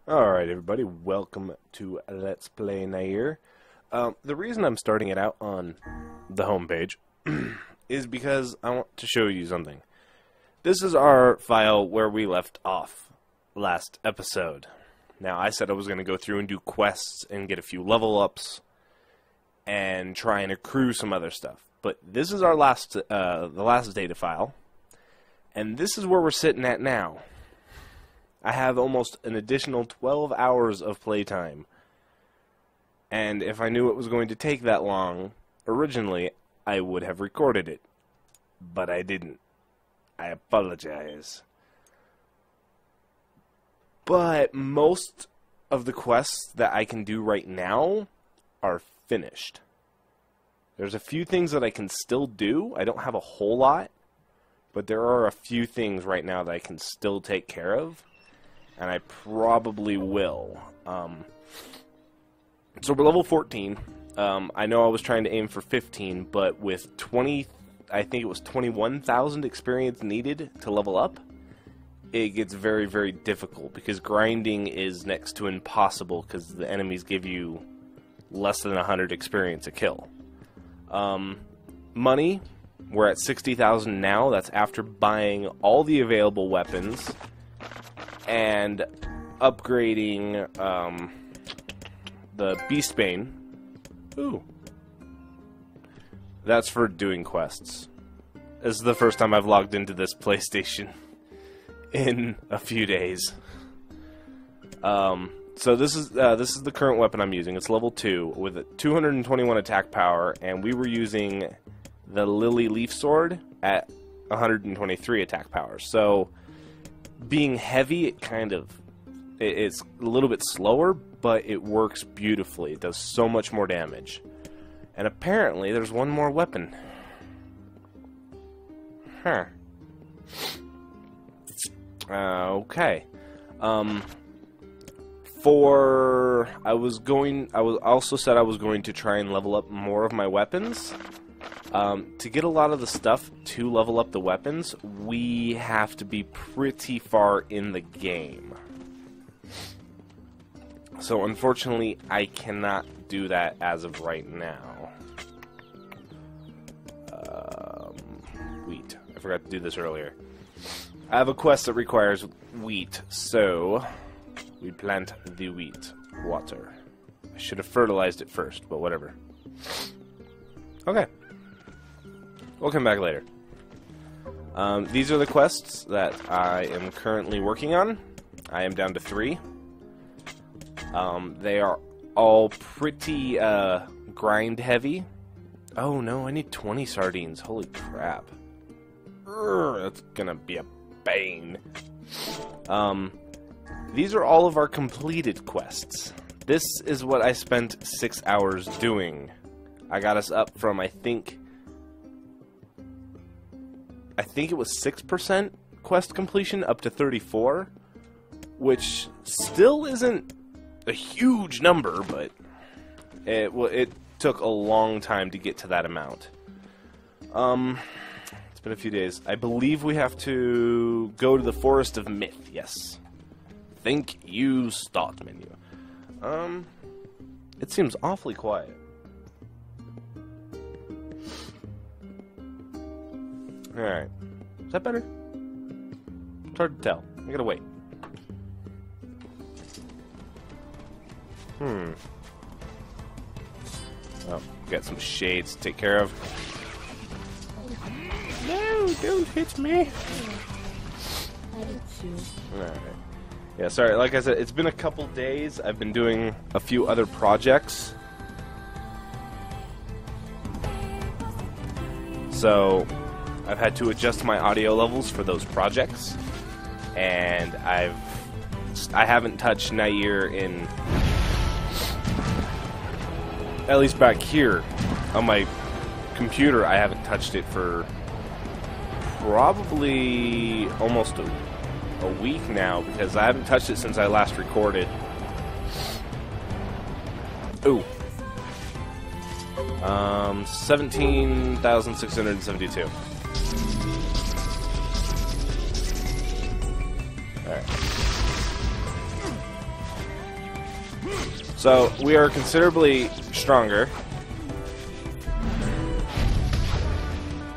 Alright everybody, welcome to Let's Play Nier. The reason I'm starting it out on the homepage is because I want to show you something. This is our file where we left off last episode. Now I said I was going to go through and do quests and get a few level ups and try and accrue some other stuff. But this is our the last data file, and this is where we're sitting at now. I have almost an additional 12 hours of playtime. And if I knew it was going to take that long, originally, I would have recorded it. But I didn't. I apologize. But most of the quests that I can do right now are finished. There's a few things that I can still do. I don't have a whole lot. But there are a few things right now that I can still take care of. And I probably will. So we're level 14. I know I was trying to aim for 15, but with 20, I think it was 21,000 experience needed to level up, it gets very, very difficult because grinding is next to impossible because the enemies give you less than 100 experience a kill. Money, we're at 60,000 now. That's after buying all the available weapons and upgrading the Beastbane. Ooh. That's for doing quests. This is the first time I've logged into this PlayStation in a few days. So this is the current weapon I'm using. It's level 2 with a 221 attack power, and we were using the Lily Leaf Sword at 123 attack power. So being heavy, it's a little bit slower, but it works beautifully. It does so much more damage. And apparently, there's one more weapon. Huh. Okay. I also said I was going to try and level up more of my weapons. To get a lot of the stuff to level up the weapons, we have to be pretty far in the game. So unfortunately, I cannot do that as of right now. Wheat. I forgot to do this earlier. I have a quest that requires wheat, so we plant the wheat. Water. I should have fertilized it first, but whatever. Okay. We'll come back later. These are the quests that I am currently working on. I am down to 3. They are all pretty grind heavy. Oh no, I need 20 sardines. Holy crap. That's gonna be a bane. These are all of our completed quests. This is what I spent 6 hours doing. I got us up from, I think it was 6% quest completion up to 34, which still isn't a huge number, but it took a long time to get to that amount. It's been a few days. I believe we have to go to the Forest of Myth, yes. Thank you, start menu. It seems awfully quiet. Alright. Is that better? It's hard to tell. I gotta wait. Oh, got some shades to take care of. No, don't hit me! Alright. Yeah, sorry, like I said, it's been a couple days. I've been doing a few other projects. So I've had to adjust my audio levels for those projects, and I haven't touched Nier in, at least back here on my computer. I haven't touched it for probably almost a week now, because I haven't touched it since I last recorded. Ooh. 17,672. Alright. So, we are considerably stronger.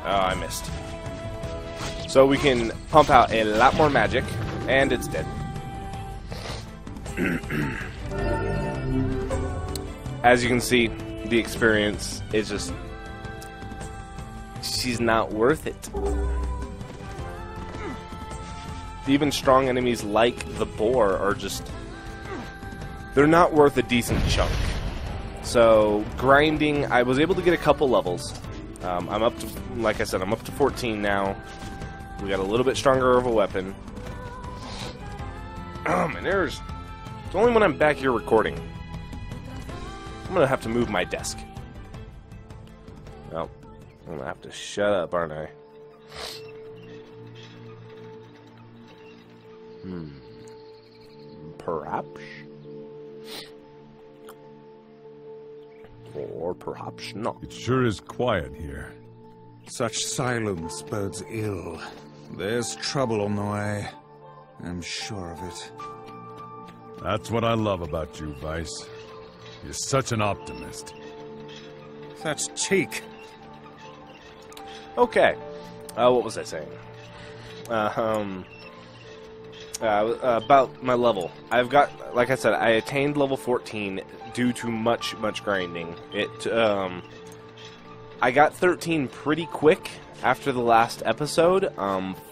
Oh, I missed. So we can pump out a lot more magic, and it's dead. As you can see, the experience is just... she's not worth it. Even strong enemies like the boar are just... they're not worth a decent chunk. So, grinding, I was able to get a couple levels. I'm up to, like I said, I'm up to 14 now. We got a little bit stronger of a weapon. And it's only when I'm back here recording. I'm gonna have to move my desk. Well, I'm gonna have to shut up, aren't I? Perhaps? Or perhaps not. It sure is quiet here. Such silence bodes ill. There's trouble on the way. I'm sure of it. That's what I love about you, Vice. You're such an optimist. Such cheek. Okay. What was I saying? About my level. I've got, like I said, I attained level 14 due to much grinding. I got 13 pretty quick after the last episode.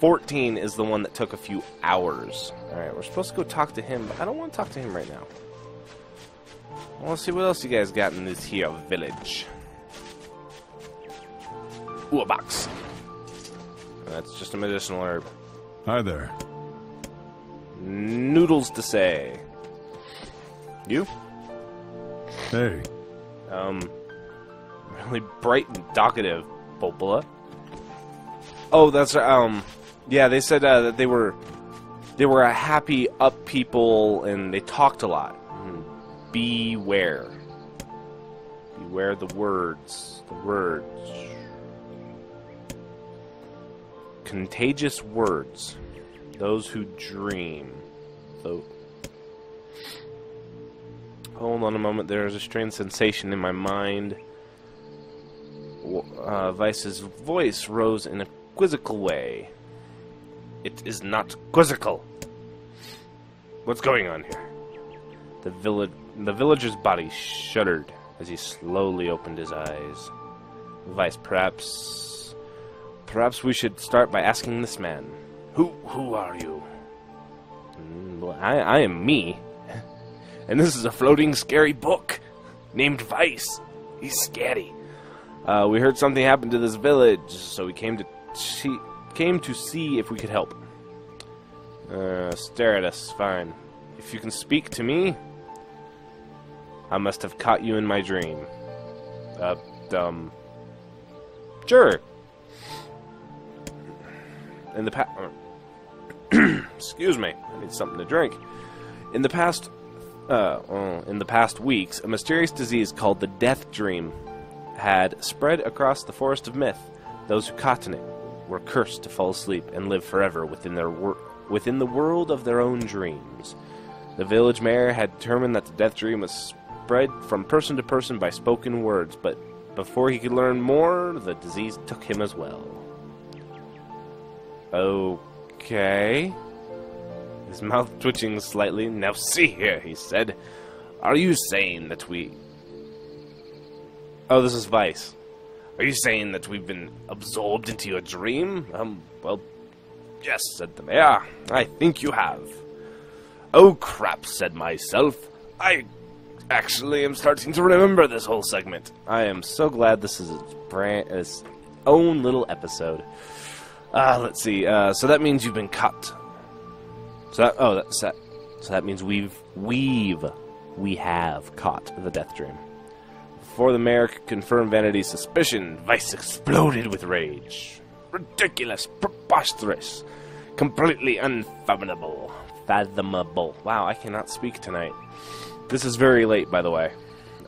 14 is the one that took a few hours. Alright, we're supposed to go talk to him, but I don't want to talk to him right now. I want to see what else you guys got in this here village. Ooh, a box. That's just a medicinal herb. Hi there. Noodles to say. You? Hey. Really bright and talkative, Popola. Oh, that's, yeah, they said, that they were a happy, up people, and they talked a lot. Beware. Beware the words. The words. Contagious words. Those who dream. So, hold on a moment. There is a strange sensation in my mind. Vice's voice rose in a quizzical way. It is not quizzical. What's going on here? The villager's body shuddered as he slowly opened his eyes. Vice, perhaps we should start by asking this man. Who are you? Well, I am me. And this is a floating scary book named Vice. He's scary. We heard something happened to this village, so we came to see if we could help. Stare at us, fine. If you can speak to me, I must have caught you in my dream. Sure. In the past... excuse me, I need something to drink. In the past weeks, a mysterious disease called the Death Dream had spread across the Forest of Myth. Those who caught in it were cursed to fall asleep and live forever within the world of their own dreams. The village mayor had determined that the Death Dream was spread from person to person by spoken words, but before he could learn more, the disease took him as well. Okay. His mouth twitching slightly. Now see here, he said. Are you saying that we... Oh, this is Vice. Are you saying that we've been absorbed into your dream? Well, yes, said the mayor. I think you have. Oh, crap, said myself. I actually am starting to remember this whole segment. I am so glad this is its own little episode. Let's see. So that means you've been cut. So that means we have caught the Death Dream. Before the mayor could confirm Vanity's suspicion, Vice exploded with rage. Ridiculous, preposterous, completely unfathomable. Fathomable. Wow, I cannot speak tonight. This is very late, by the way.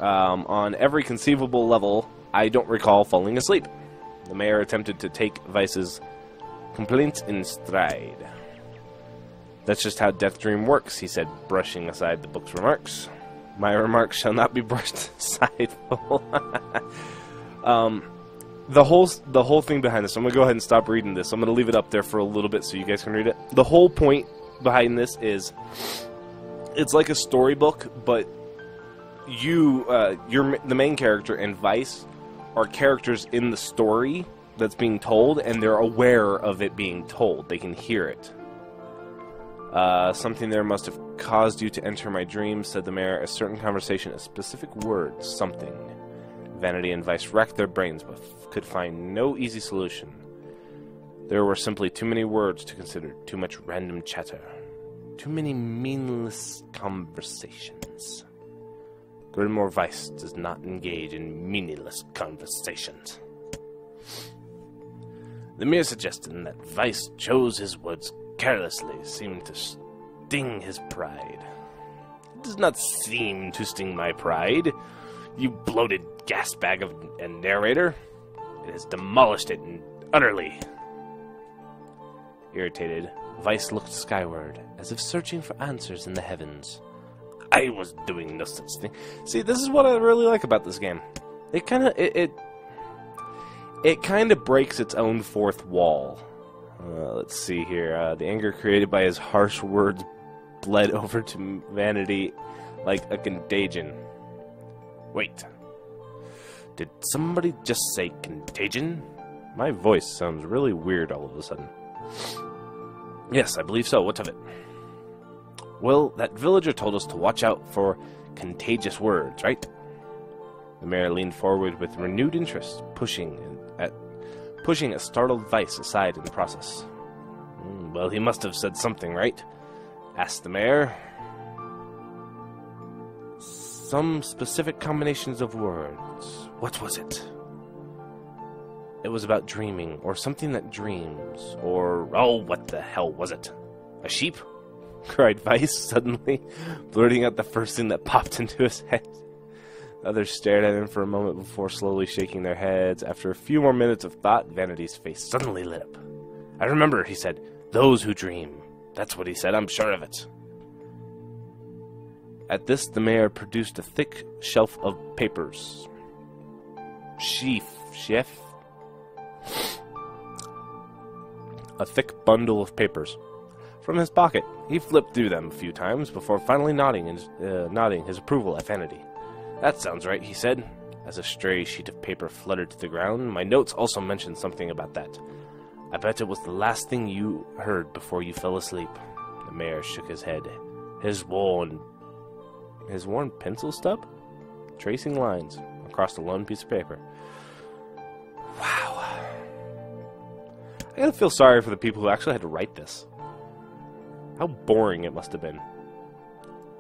On every conceivable level, I don't recall falling asleep. The mayor attempted to take Vice's complaints in stride. That's just how Death Dream works, he said, brushing aside the book's remarks. My remarks shall not be brushed aside. The whole thing behind this, I'm going to go ahead and stop reading this. I'm going to leave it up there for a little bit so you guys can read it. The whole point behind this is, it's like a storybook, but you're the main character and Vice are characters in the story that's being told, and they're aware of it being told. They can hear it. Something there must have caused you to enter my dreams, said the mayor. A certain conversation, a specific word, something. Vanity and Vice racked their brains, but could find no easy solution. There were simply too many words to consider, too much random chatter, too many meaningless conversations. Grimmore Vice does not engage in meaningless conversations. The mere suggestion that Vice chose his words carelessly seemed to sting his pride. It does not seem to sting my pride, you bloated gasbag of a narrator. It has demolished it utterly. Irritated, Vice looked skyward, as if searching for answers in the heavens. I was doing no such thing. See, this is what I really like about this game. It kind of breaks its own fourth wall. Let's see here. The anger created by his harsh words bled over to Vanity like a contagion. Wait. Did somebody just say contagion? My voice sounds really weird all of a sudden. Yes, I believe so. What of it? Well, that villager told us to watch out for contagious words, right? The mayor leaned forward with renewed interest, pushing a startled Vice aside in the process. Well, he must have said something, right? Asked the mayor. Some specific combinations of words. What was it? It was about dreaming, or something that dreams, or... Oh, what the hell was it? A sheep? Cried Vice suddenly, blurting out the first thing that popped into his head. The others stared at him for a moment before slowly shaking their heads. After a few more minutes of thought, Vanity's face suddenly lit up. I remember, he said. Those who dream. That's what he said, I'm sure of it. At this, the mayor produced a thick shelf of papers. Chef? A thick bundle of papers. From his pocket, he flipped through them a few times before finally nodding his approval at Vanity. That sounds right, he said, as a stray sheet of paper fluttered to the ground. My notes also mentioned something about that. I bet it was the last thing you heard before you fell asleep. The mayor shook his head. His worn pencil stub? Tracing lines across a lone piece of paper. Wow. I gotta feel sorry for the people who actually had to write this. How boring it must have been.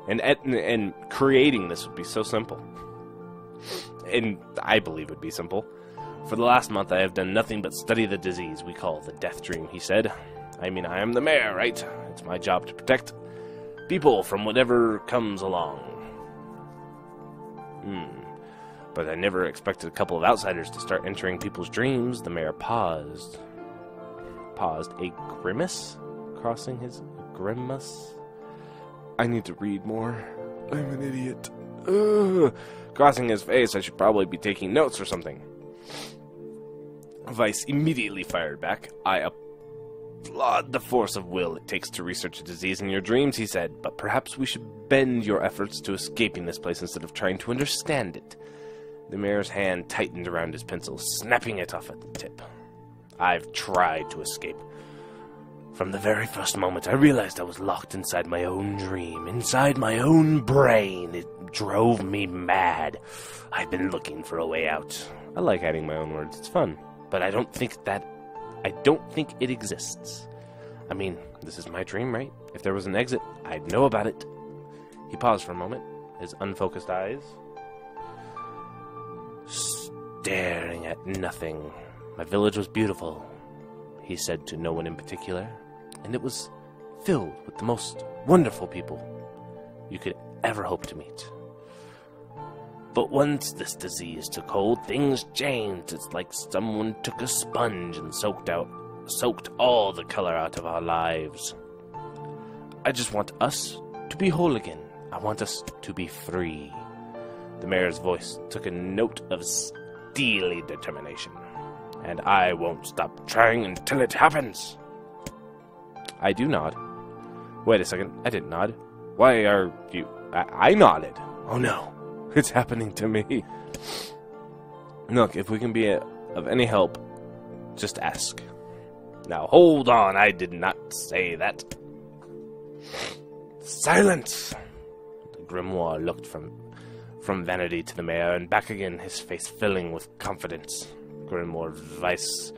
And creating this would be so simple. And I believe it would be simple. For the last month I have done nothing but study the disease we call the death dream, he said. I mean, I am the mayor, right? It's my job to protect people from whatever comes along. But I never expected a couple of outsiders to start entering people's dreams. The mayor paused. A grimace? Crossing his grimace? I need to read more. I'm an idiot. Ugh. Crossing his face, I should probably be taking notes or something. Vice immediately fired back. I applaud the force of will it takes to research a disease in your dreams, he said, but perhaps we should bend your efforts to escaping this place instead of trying to understand it. The mayor's hand tightened around his pencil, snapping it off at the tip. I've tried to escape. From the very first moment I realized I was locked inside my own dream, inside my own brain. It drove me mad. I've been looking for a way out. I like adding my own words, it's fun. But I don't think it exists. I mean, this is my dream, right? If there was an exit, I'd know about it. He paused for a moment, his unfocused eyes staring at nothing. My village was beautiful, he said to no one in particular, and it was filled with the most wonderful people you could ever hope to meet. But once this disease took hold, things changed. It's like someone took a sponge and soaked all the color out of our lives. I just want us to be whole again. I want us to be free. The mayor's voice took a note of steely determination. And I won't stop trying until it happens. I do nod. Wait a second, I didn't nod. Why are you... I nodded. Oh no, it's happening to me. Look, if we can be of any help, just ask. Now hold on, I did not say that. Silence! The grimoire looked from Vanity to the mayor and back again, his face filling with confidence. Grimoire Vice...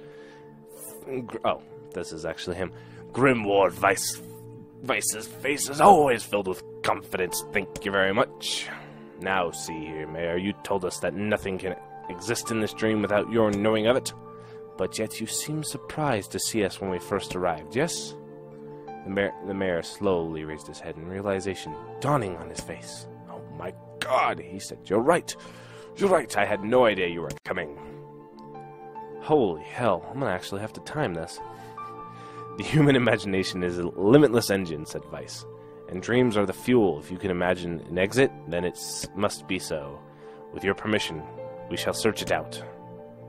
Oh, this is actually him. Grimoire Vice's face is always filled with confidence, thank you very much. Now see here, Mayor, you told us that nothing can exist in this dream without your knowing of it. But yet you seemed surprised to see us when we first arrived, yes? The mayor slowly raised his head in realization dawning on his face. Oh my God, he said, you're right. You're right, I had no idea you were coming. Holy hell, I'm gonna actually have to time this. The human imagination is a limitless engine, said Vice. And dreams are the fuel. If you can imagine an exit, then it must be so. With your permission, we shall search it out.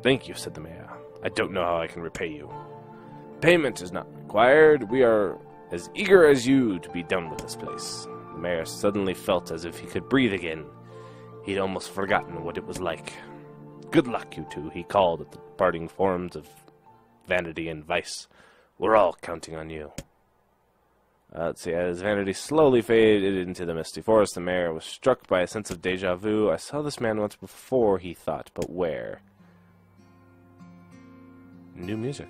Thank you, said the mayor. I don't know how I can repay you. Payment is not required. We are as eager as you to be done with this place. The mayor suddenly felt as if he could breathe again. He'd almost forgotten what it was like. Good luck, you two, he called at the parting forms of Vanity and Vice. We're all counting on you. Let's see, as Vanity slowly faded into the misty forest, the mayor was struck by a sense of deja vu. I saw this man once before, he thought, but where? New music.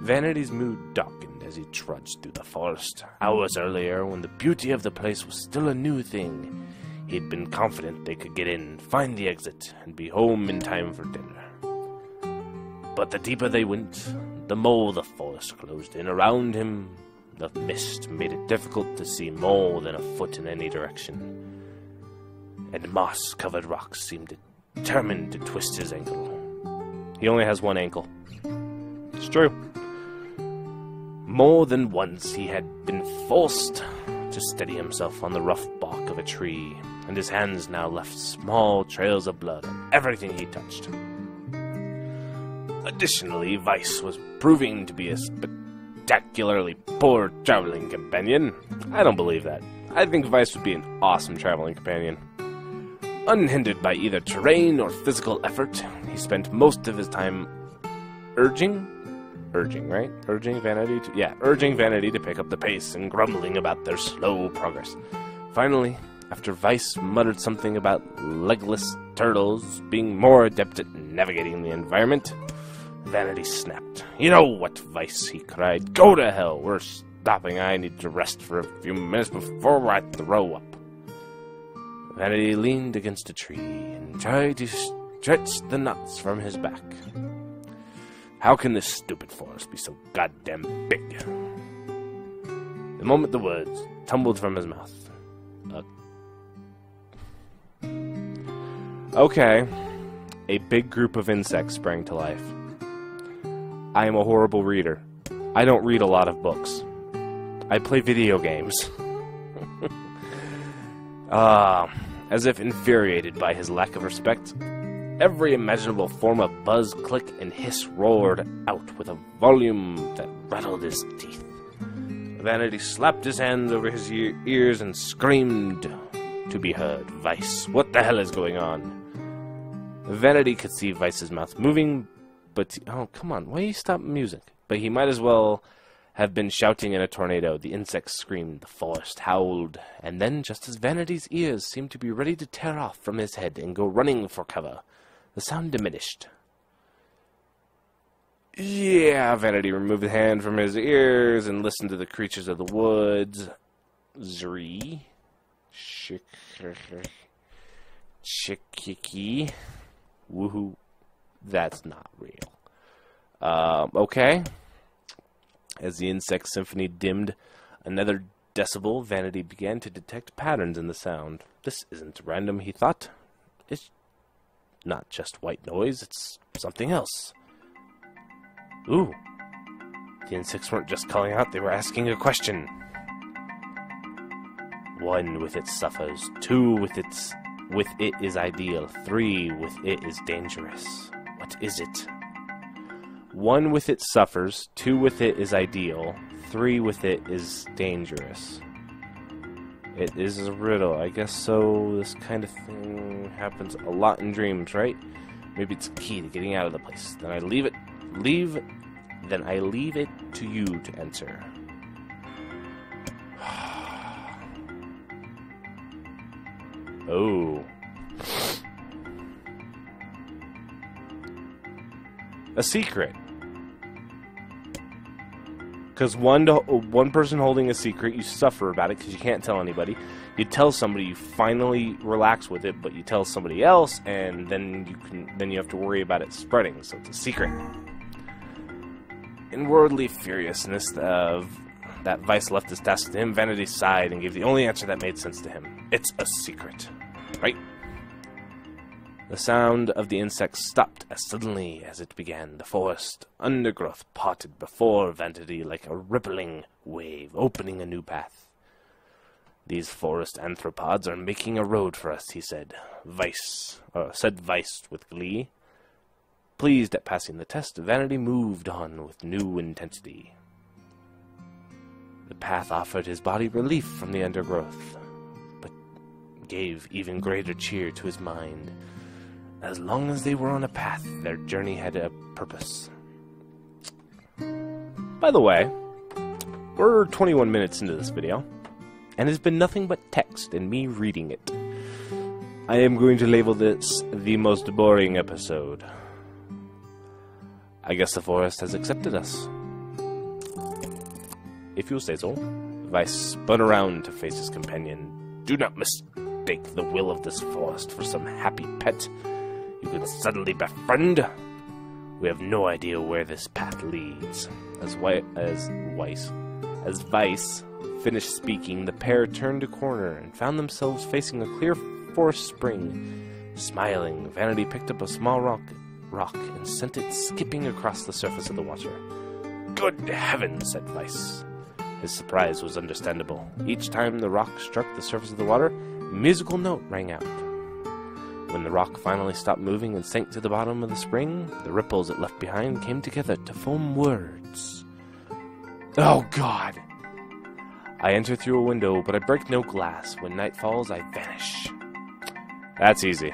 Vanity's mood darkened as he trudged through the forest. Hours earlier, when the beauty of the place was still a new thing, he'd been confident they could get in, find the exit, and be home in time for dinner. But the deeper they went, the more the forest closed in around him. The mist made it difficult to see more than a foot in any direction. And moss-covered rocks seemed determined to twist his ankle. He only has one ankle. It's true. More than once he had been forced to steady himself on the rough bark of a tree, and his hands now left small trails of blood on everything he touched. Additionally, Vice was proving to be a spectacularly poor traveling companion. I don't believe that. I think Vice would be an awesome traveling companion. Unhindered by either terrain or physical effort, he spent most of his time urging Vanity to pick up the pace and grumbling about their slow progress. Finally, after Vice muttered something about legless turtles being more adept at navigating the environment, Vanity snapped. You know what, Vice, he cried. Go to hell. We're stopping. I need to rest for a few minutes before I throw up. Vanity leaned against a tree and tried to stretch the knots from his back. How can this stupid forest be so goddamn big? The moment the words tumbled from his mouth. Okay. A big group of insects sprang to life. I am a horrible reader. I don't read a lot of books. I play video games. As if infuriated by his lack of respect, every imaginable form of buzz, click, and hiss roared out with a volume that rattled his teeth. Vanity slapped his hands over his ears and screamed to be heard. Vice, what the hell is going on? Vanity could see Vice's mouth moving, but... Oh, come on, why you stop music? But he might as well have been shouting in a tornado. The insects screamed, the forest howled, and then, just as Vanity's ears seemed to be ready to tear off from his head and go running for cover, the sound diminished. Yeah, Vanity removed a hand from his ears and listened to the creatures of the woods. Zri. Chikiki. Woohoo. That's not real. Okay. As the insect symphony dimmed another decibel, Vanity began to detect patterns in the sound. This isn't random, he thought. It's not just white noise, it's something else. Ooh. The insects weren't just calling out, they were asking a question. 1 with it suffers, 2 with it is ideal, 3 with it is dangerous. What is it? 1 with it suffers, 2 with it is ideal, 3 with it is dangerous. It is a riddle, I guess so. This kind of thing happens a lot in dreams, right? Maybe it's a key to getting out of the place. Then I leave it to you to enter. Oh. A secret. Because one person holding a secret, you suffer about it because you can't tell anybody. You tell somebody, you finally relax with it, but you tell somebody else, and then you have to worry about it spreading. So it's a secret. In worldly furiousness, that Vice left his task to him. Vanity sighed and gave the only answer that made sense to him. It's a secret, right? The sound of the insects stopped as suddenly as it began. The forest undergrowth parted before Vanity like a rippling wave, opening a new path. These forest anthropods are making a road for us, he said. Said Vice with glee. Pleased at passing the test, Vanity moved on with new intensity. The path offered his body relief from the undergrowth, but gave even greater cheer to his mind. As long as they were on a path, their journey had a purpose. By the way, we're 21 minutes into this video, and it's been nothing but text and me reading it. I am going to label this the most boring episode. I guess the forest has accepted us. If you'll say so. Vice spun around to face his companion. Do not mistake the will of this forest for some happy pet you can suddenly befriend. We have no idea where this path leads. As Vice finished speaking, the pair turned a corner and found themselves facing a clear forest spring. Smiling, Vanity picked up a small rock and sent it skipping across the surface of the water. Good heavens, said Vice. His surprise was understandable. Each time the rock struck the surface of the water, a musical note rang out. When the rock finally stopped moving and sank to the bottom of the spring, the ripples it left behind came together to form words. Oh, God! I enter through a window, but I break no glass. When night falls, I vanish. That's easy.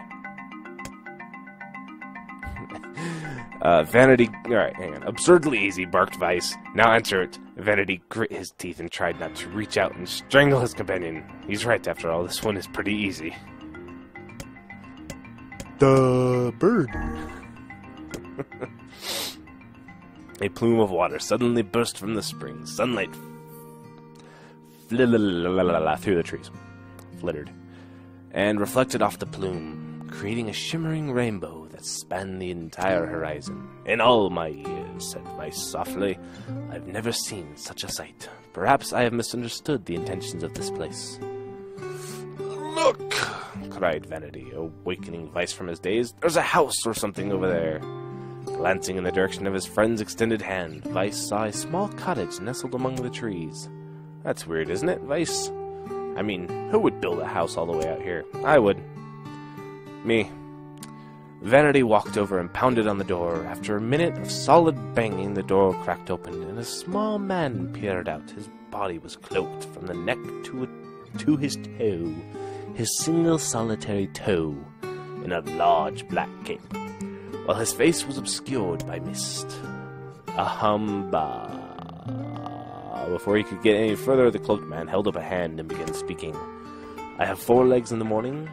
Vanity... Alright, hang on. Absurdly easy, barked Vice. Now answer it. Vanity grit his teeth and tried not to reach out and strangle his companion. He's right, after all. This one is pretty easy. The bird. A plume of water suddenly burst from the spring. Sunlight through the trees. Flittered. And reflected off the plume, creating a shimmering rainbow that spanned the entire horizon. In all my years, said Vice softly, I've never seen such a sight. Perhaps I have misunderstood the intentions of this place. Look! Cried Vanity, awakening Vice from his daze. There's a house or something over there. Glancing in the direction of his friend's extended hand, Vice saw a small cottage nestled among the trees. That's weird, isn't it, Vice? I mean, who would build a house all the way out here? I would. Me. Vanity walked over and pounded on the door. After a minute of solid banging, the door cracked open, and a small man peered out. His body was cloaked from the neck to his toe, his single solitary toe, in a large black cape, while his face was obscured by mist. A humbug. Before he could get any further, the cloaked man held up a hand and began speaking. I have 4 legs in the morning,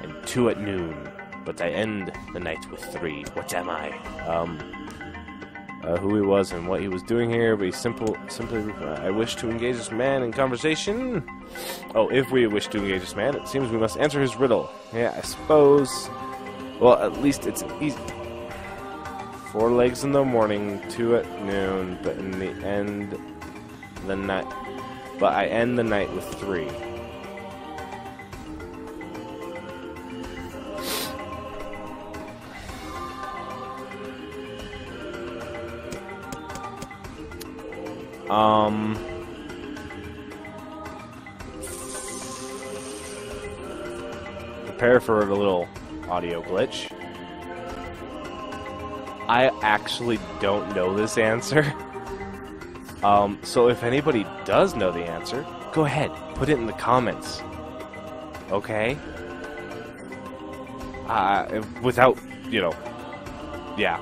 and 2 at noon, but I end the night with 3. What am I? Who he was and what he was doing here, but he simply, I wish to engage this man in conversation. Oh, if we wish to engage this man, it seems we must answer his riddle. Yeah, I suppose. Well, at least it's easy. 4 legs in the morning, 2 at noon, but in the end, the night. But I end the night with 3. prepare for a little audio glitch. I actually don't know this answer. So if anybody does know the answer, go ahead, put it in the comments. Okay? Without, you know, yeah.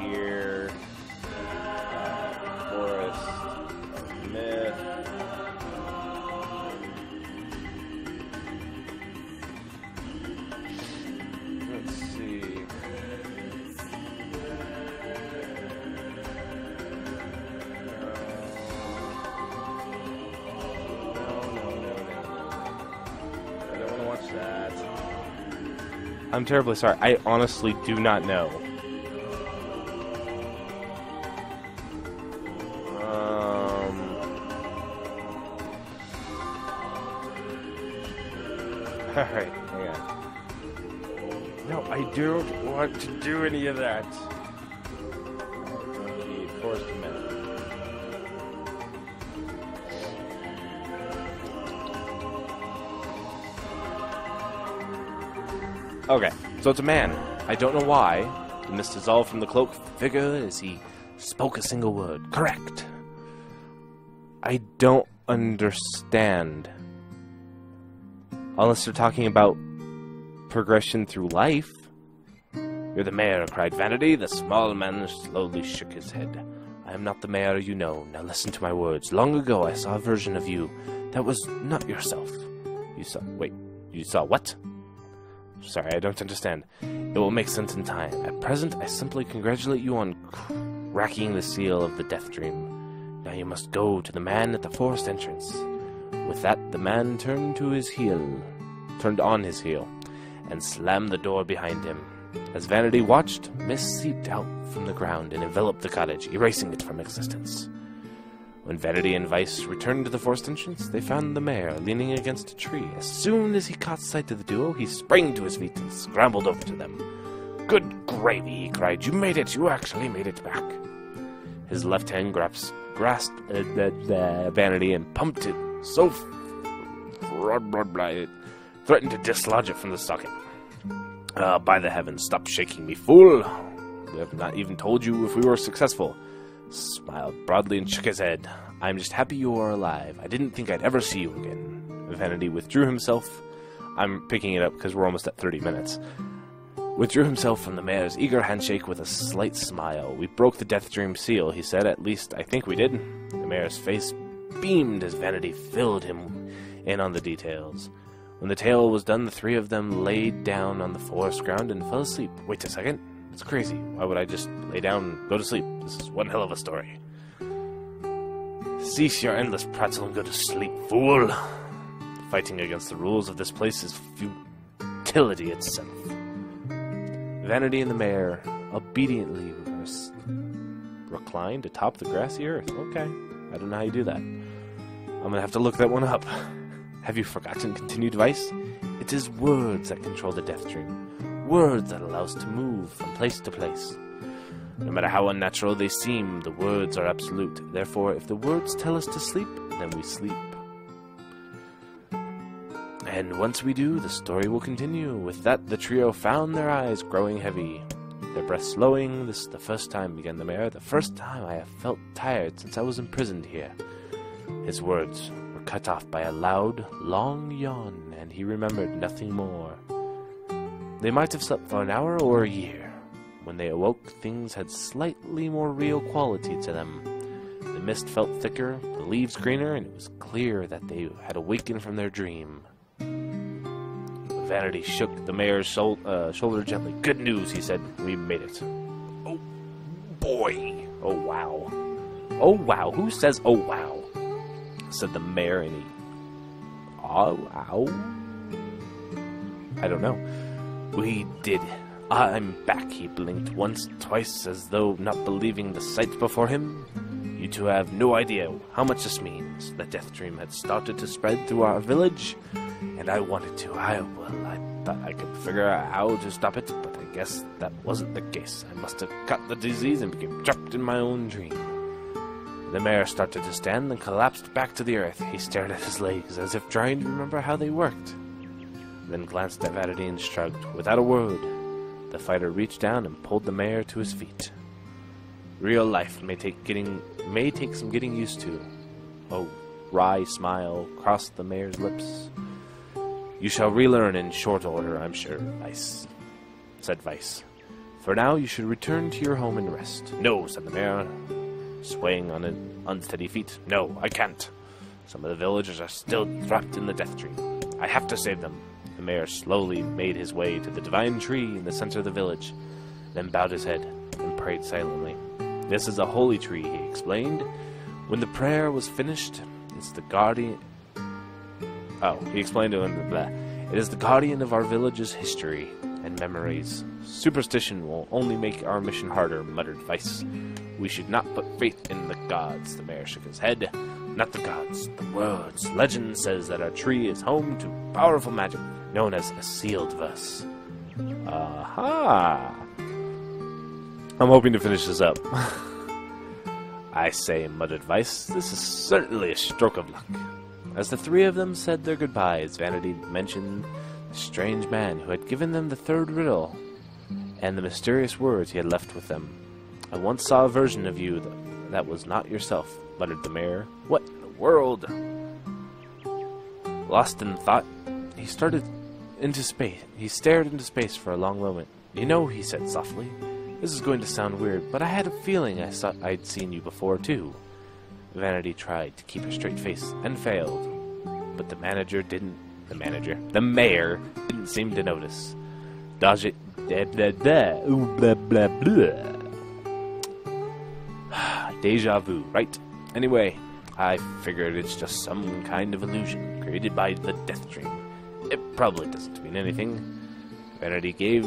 Here, Forest of Myth. Let's see. That. I'm terribly sorry. I honestly do not know. Alright, hang on. No, I don't want to do any of that. Forest of Myth. Okay, so it's a man. I don't know why. The mist dissolved from the cloak figure as he spoke a single word. Correct. I don't understand. Unless they're talking about progression through life. You're the mayor, cried Vanity. The small man slowly shook his head. I am not the mayor you know. Now listen to my words. Long ago I saw a version of you that was not yourself. You saw what? Sorry, I don't understand. It will make sense in time. At present, I simply congratulate you on cracking the seal of the Death Dream. Now you must go to the man at the forest entrance. With that, the man turned on his heel, and slammed the door behind him. As Vanity watched, mist seeped out from the ground and enveloped the cottage, erasing it from existence. When Vanity and Vice returned to the forest entrance, they found the mayor leaning against a tree. As soon as he caught sight of the duo, he sprang to his feet and scrambled over to them. Good gravy, he cried. You made it. You actually made it back. His left hand grasped Vanity and pumped it so it threatened to dislodge it from the socket. By the heavens, stop shaking me, fool. We have not even told you if we were successful. Smiled broadly and shook his head. I'm just happy you are alive. I didn't think I'd ever see you again. Vanity withdrew himself. I'm picking it up because we're almost at 30 minutes. Withdrew himself from the mayor's eager handshake with a slight smile. We broke the Death Dream seal, he said. At least, I think we did. The mayor's face beamed as Vanity filled him in on the details. When the tale was done, the three of them laid down on the forest ground and fell asleep. Wait a second. It's crazy. Why would I just lay down and go to sleep? This is one hell of a story. Cease your endless prattle and go to sleep, fool. Fighting against the rules of this place is futility itself. Vanity and the mayor obediently reclined atop the grassy earth. Okay, I don't know how you do that. I'm gonna have to look that one up. Have you forgotten? Continued Vice. It is words that control the Death Dream. Words that allow us to move from place to place. No matter how unnatural they seem, the words are absolute. Therefore, if the words tell us to sleep, then we sleep. And once we do, the story will continue. With that, the trio found their eyes growing heavy, their breath slowing. This is the first time, began the mayor, the first time I have felt tired since I was imprisoned here. His words were cut off by a loud, long yawn, and he remembered nothing more. They might have slept for an hour or a year. When they awoke, things had slightly more real quality to them. The mist felt thicker, the leaves greener, and it was clear that they had awakened from their dream. Vanity shook the mayor's shoulder gently. Good news, he said. We made it. Oh, boy. Oh, wow. Oh, wow. Who says, oh, wow? Said the mayor, and he... Ow? I don't know. We did. I'm back, he blinked once, twice, as though not believing the sight before him. You two have no idea how much this means. The Death Dream had started to spread through our village, and I wanted to. I thought I could figure out how to stop it, but I guess that wasn't the case. I must have caught the disease and became trapped in my own dream. The mayor started to stand and collapsed back to the earth. He stared at his legs as if trying to remember how they worked. then glanced at Vanity and shrugged. Without a word, the fighter reached down and pulled the mayor to his feet. Real life may take some getting used to. A wry smile crossed the mayor's lips. You shall relearn in short order, I'm sure, Vice, said Vice. For now, you should return to your home and rest. No, said the mayor, swaying on unsteady feet. No, I can't. Some of the villagers are still trapped in the death tree. I have to save them. The mayor slowly made his way to the divine tree in the center of the village, then bowed his head and prayed silently. This is a holy tree, he explained. When the prayer was finished, it's the guardian... he explained to him, it is the guardian of our village's history and memories. Superstition will only make our mission harder, muttered Vice. We should not put faith in the gods. The mayor shook his head. Not the gods, the words. Legend says that our tree is home to powerful magic known as a sealed verse. Aha! I'm hoping to finish this up. I say, muttered Vice, this is certainly a stroke of luck. As the three of them said their goodbyes, Vanity mentioned the strange man who had given them the third riddle and the mysterious words he had left with them. I once saw a version of you that was not yourself, muttered the mayor. What in the world? Lost in thought, he stared into space for a long moment. You know, he said softly, this is going to sound weird, but I had a feeling I'd seen you before, too. Vanity tried to keep a straight face and failed, but the mayor didn't seem to notice. Deja vu, right? Anyway, I figured it's just some kind of illusion created by the death dream. It probably doesn't mean anything. Vanity gave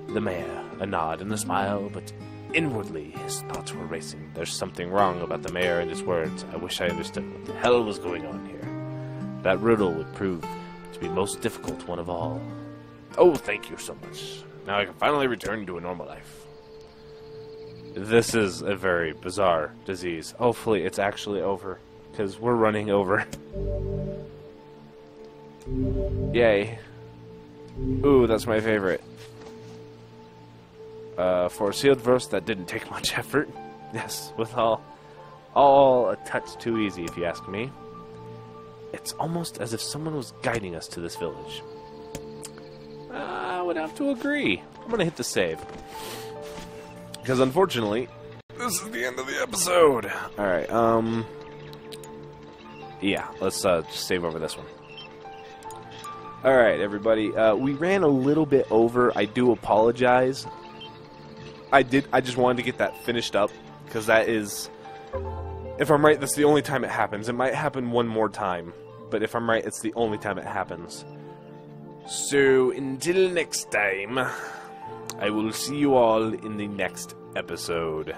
the mayor a nod and a smile, but inwardly his thoughts were racing. There's something wrong about the mayor and his words. I wish I understood what the hell was going on here. That riddle would prove to be most difficult one of all. Oh, thank you so much. Now I can finally return to a normal life. This is a very bizarre disease. Hopefully it's actually over, because we're running over. Yay. Ooh, that's my favorite. For a sealed verse that didn't take much effort. Yes, with all a touch too easy, if you ask me. It's almost as if someone was guiding us to this village. I would have to agree. I'm gonna hit the save. Because unfortunately, this is the end of the episode. Alright, yeah, let's just save over this one. Alright, everybody. We ran a little bit over. I do apologize. I just wanted to get that finished up, because that is, if I'm right, that's the only time it happens. It might happen one more time, but if I'm right, it's the only time it happens. So, until next time, I will see you all in the next episode.